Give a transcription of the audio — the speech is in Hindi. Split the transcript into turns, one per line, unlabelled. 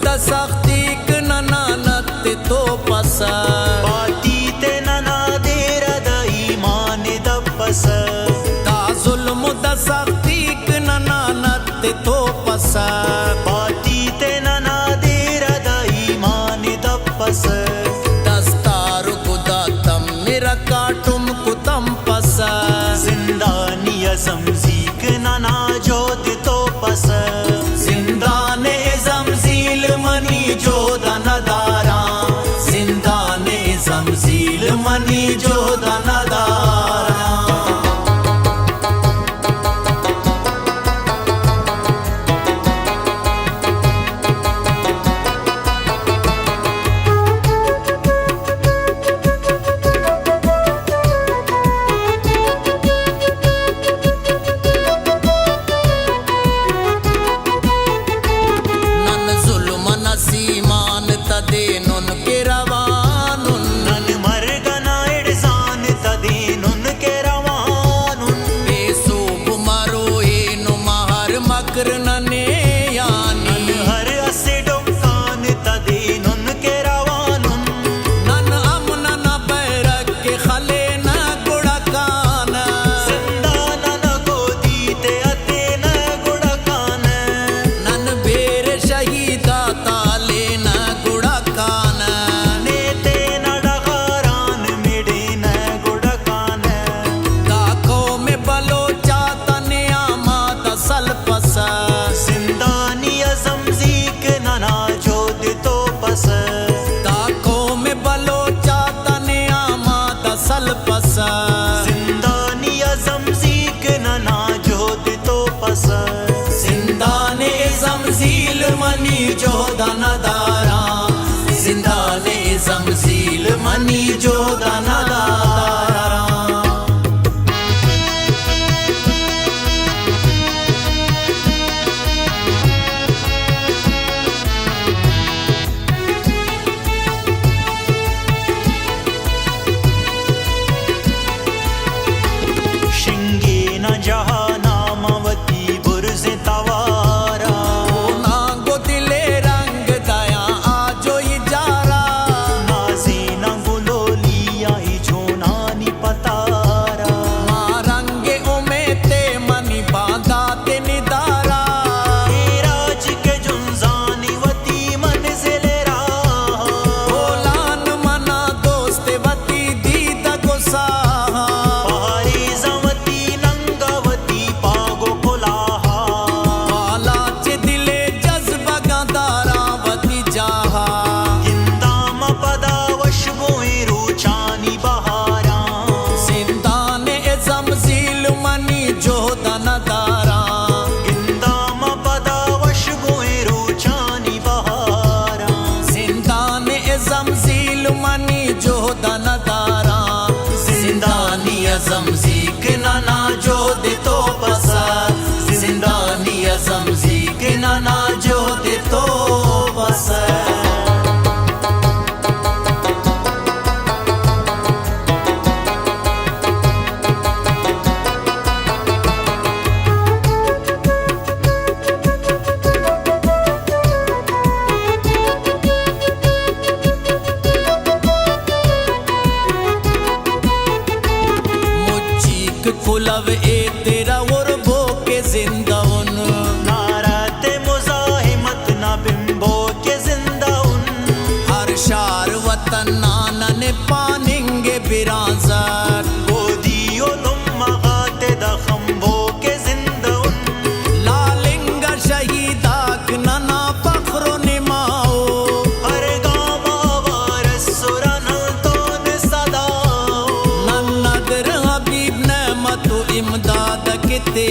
da saktik nananat to pasa
बाती ते नना देरा दा ईमान दा पसा
da zulm da saktik nananat to pasa
बाती ते नना देरा दा ईमान दा पसा
dastar kuda tam mera katum kutam pasa
जिंदानी अज़मज़ीक नना जोद तो पसा
zindane zamzil mani jodana dara zindane zamzil mani jodana dara सीमान तदे नुन के रवानुन
नन मर गना इड़सान तदे नुन के रवानुन
बेसूब मारो एनु महर मकर नने यानी
नन हर असे डोकान तदे नुन के रवानुन
नन अमन न बैरक के खले न गुड़कान
जिंदान न गोदी ते अते न गुड़कान
नन बेर शहीदा ताले न गुड़कान
नेते न डगारान मिडे न गुड़कान
दाखो में बलोचा तने आमाद सलपस
जिंदानी अज़मज़ीक नना जोद तो पस
दाखो में बलोचा तने आमाद सलपस
जिंदानी अज़मज़ीक नना जोद तो पस
जिंदाने जमजील मनी जोदाना दारा जिंदाने जमजील मनी जोदाना दारा
शिंगे न जहा नामवती बुर्ज तवारा
नागो दिले रंग दया आजो इजारा
नाजे न गुलोलिया झोनानी पतारा
मारंगे उमेते मनी बांधा ते निदारा
राज के जुंजानी वती मंजिल राह
बोलान मना दोस्त वती दीदा गुसा
पहाड़ी जमती नंगावती पागो कोलाहा
पालाचे दिले जज्बा गादारा वती जाहा
इंदाम पदा वशबोए रूचानी बहारा
जिंदाने जमजील मनी जोदाना दारा
इंदाम पदा वशबोए रूचानी बहारा
जिंदाने जमजील मनी जोदाना दारा जिंदानी जमजीक नाना जोद तो पसा जिंदानी जमजीक नाना जोद तो पसा मुच्चीक कुलव ए तेरा और भोके जिंदा उन
नाराते मुजाहिमत न बिंबो के जिंदा उन
हर शार वतन नानन पानिंगे बिराजर
गोदियो तुम मगाते दखम्बो के जिंदा उन
लालिंगा शहीदाक नना फख्रो निमाओ
हर गामा वारस सुरन तो सदाओ
नन्नदर हबीब नेमत इमदाद किते